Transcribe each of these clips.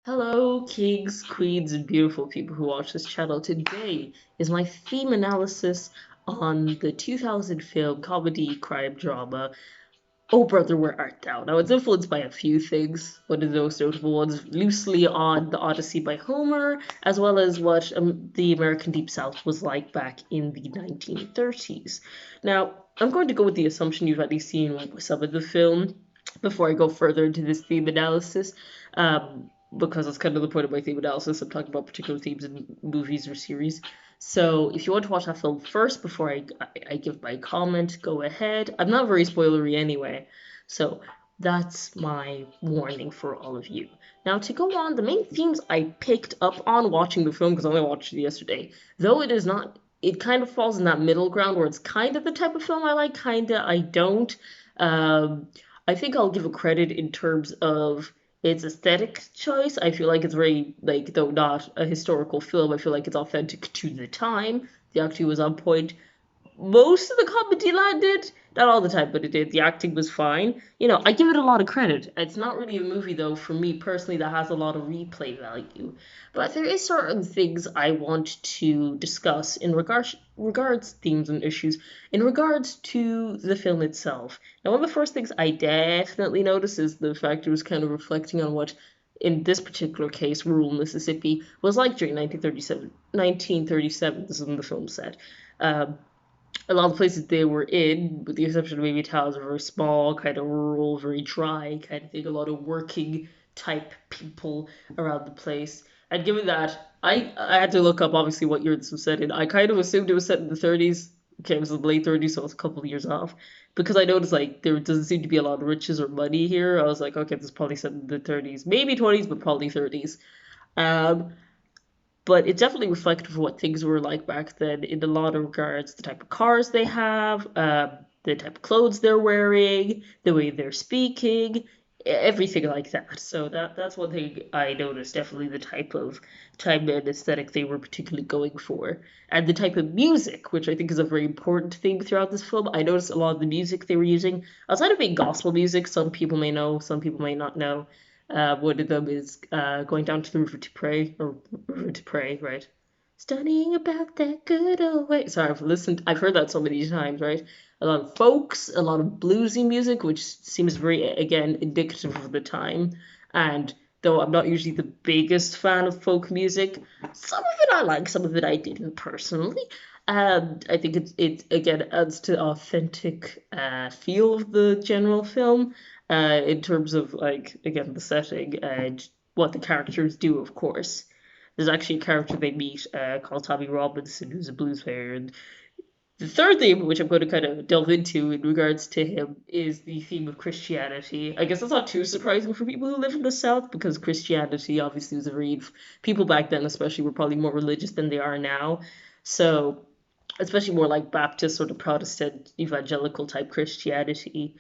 Hello, kings, queens, and beautiful people who watch this channel. Today is my theme analysis on the 2000 film comedy crime drama Oh Brother, Where Art Thou? Now, it's influenced by a few things. One of those notable ones, loosely on The Odyssey by Homer, as well as what the American Deep South was like back in the 1930s. Now, I'm going to go with the assumption you've already seen some of the film before I go further into this theme analysis. Because that's kind of the point of my theme analysis. I'm talking about particular themes in movies or series. So if you want to watch that film first before I give my comment, go ahead. I'm not very spoilery anyway. So that's my warning for all of you. Now to go on, the main themes I picked up on watching the film, because I only watched it yesterday, though it is not, it kind of falls in that middle ground where it's kind of the type of film I like, kind of I don't. Um, I think I'll give a credit in terms of its aesthetic choice. I feel like it's very, like, though not a historical film, I feel like it's authentic to the time. The acting was on point. Most of the comedy landed. Not all the time, but it did. The acting was fine. I give it a lot of credit. It's not really a movie, though, for me personally, that has a lot of replay value. But there is certain things I want to discuss in regards themes and issues in regards to the film itself. Now, one of the first things I definitely noticed is the fact it was kind of reflecting on what, in this particular case, rural Mississippi was like during 1937. 1937, this is when the film set. Um, a lot of places they were in, with the exception of maybe towns, are very small, kind of rural, very dry kind of thing. A lot of working type people around the place. And given that, I had to look up obviously what year this was set in. I kind of assumed it was set in the 30s. Okay, it was the late 30s, so it's a couple of years off. Because I noticed like there doesn't seem to be a lot of riches or money here. I was like, okay, this is probably set in the 30s, maybe 20s, but probably 30s. Um, but it's definitely reflective of what things were like back then in a lot of regards. The type of cars they have, the type of clothes they're wearing, the way they're speaking, everything like that. So that's one thing I noticed. Definitely the type of time and aesthetic they were particularly going for, and the type of music, which I think is a very important thing throughout this film. I noticed a lot of the music they were using, outside of being gospel music. Some people may know, some people may not know. One of them is going down to the river to pray, or river to pray, right? Studying about that good old way. Sorry, I've heard that so many times, right? A lot of folks, a lot of bluesy music, which seems very, again, indicative of the time. And though I'm not usually the biggest fan of folk music, some of it I like, some of it I didn't personally. I think it again adds to the authentic feel of the general film, in terms of like again the setting and what the characters do. Of course, there's actually a character they meet called Tommy Robinson, who's a blues player, and the third theme, which I'm going to kind of delve into in regards to him, is the theme of Christianity. I guess that's not too surprising for people who live in the South because Christianity obviously was a very people back then, especially, were probably more religious than they are now. So, especially more like Baptist sort of Protestant evangelical type Christianity.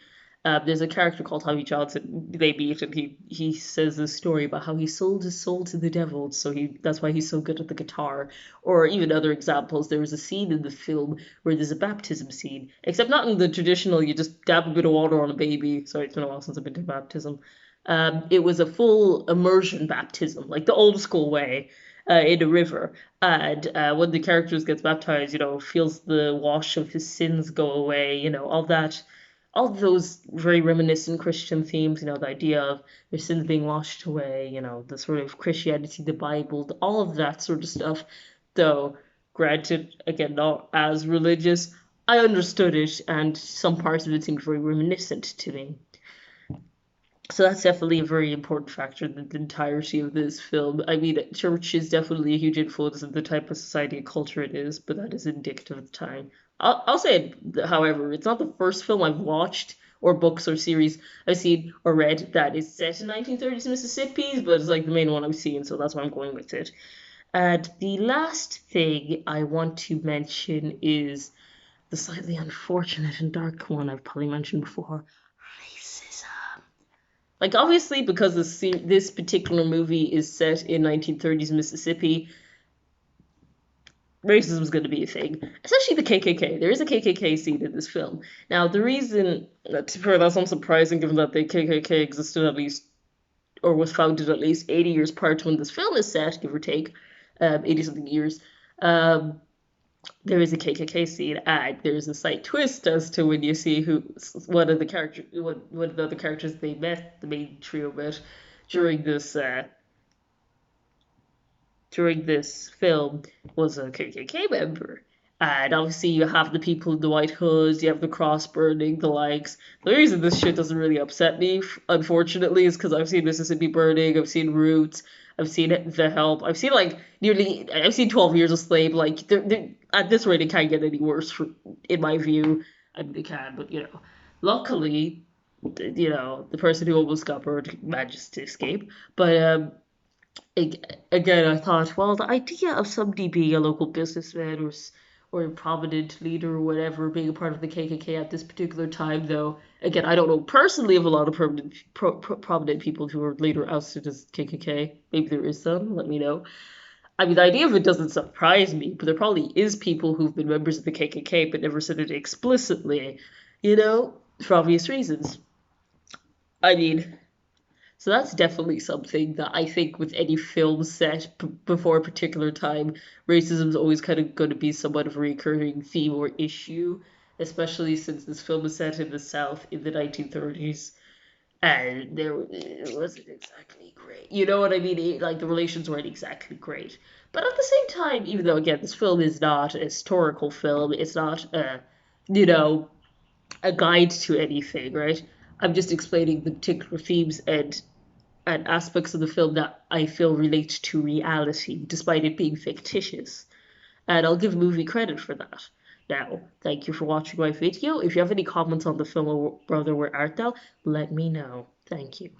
There's a character called Tommy Johnson they meet, and he says this story about how he sold his soul to the devil, so that's why he's so good at the guitar. Or even other examples. There was a scene in the film where there's a baptism scene, except not in the traditional you just dab a bit of water on a baby. Sorry, it's been a while since I've been to baptism. It was a full immersion baptism, like the old school way, in a river. And when the characters gets baptized, feels the wash of his sins go away, all those very reminiscent Christian themes, the idea of their sins being washed away, the sort of Christianity, the Bible, all of that sort of stuff. Though, granted, again, not as religious, I understood it, and some parts of it seemed very reminiscent to me. So that's definitely a very important factor in the entirety of this film. I mean, church is definitely a huge influence of the type of society and culture it is, but that is indicative of the time. I'll say it, however, it's not the first film I've watched or books or series I've seen or read that is set in 1930s Mississippi, but it's like the main one I've seen, so that's why I'm going with it. And the last thing I want to mention is the slightly unfortunate and dark one I've probably mentioned before, racism. Like obviously because this particular movie is set in 1930s Mississippi, racism is going to be a thing. Especially the KKK. There is a KKK scene in this film. Now the reason that's unsurprising given that the KKK existed at least or was founded at least 80 years prior to when this film is set, give or take, 80 something years. Um, there is a KKK scene, and there's a slight twist as to when you see who one of the other characters they met, the main trio met during this film was a KKK member. And obviously, you have the people in the white hoods, you have the cross burning, the likes. The reason this shit doesn't really upset me, unfortunately, is because I've seen Mississippi Burning, I've seen Roots, I've seen The Help, I've seen 12 Years a Slave. Like, at this rate, it can't get any worse, in my view. I mean, it can, but, luckily, the person who almost got burned managed to escape. But, again, I thought, well, the idea of somebody being a local businessman or a prominent leader or whatever being a part of the KKK at this particular time, though, again, I don't know personally of a lot of prominent people who were later ousted as KKK. Maybe there is some. Let me know. I mean, the idea of it doesn't surprise me, but there probably is people who've been members of the KKK but never said it explicitly, for obvious reasons. I mean, so that's definitely something that I think with any film set before a particular time, racism is always kind of going to be somewhat of a recurring theme or issue, especially since this film is set in the South in the 1930s, and it wasn't exactly great. You know what I mean? Like the relations weren't exactly great. But at the same time, even though again this film is not a historical film, it's not you know a guide to anything, right? I'm just explaining the particular themes and aspects of the film that I feel relate to reality, despite it being fictitious. And I'll give the movie credit for that. Now, thank you for watching my video. If you have any comments on the film, or Brother, Where Art Thou? Let me know. Thank you.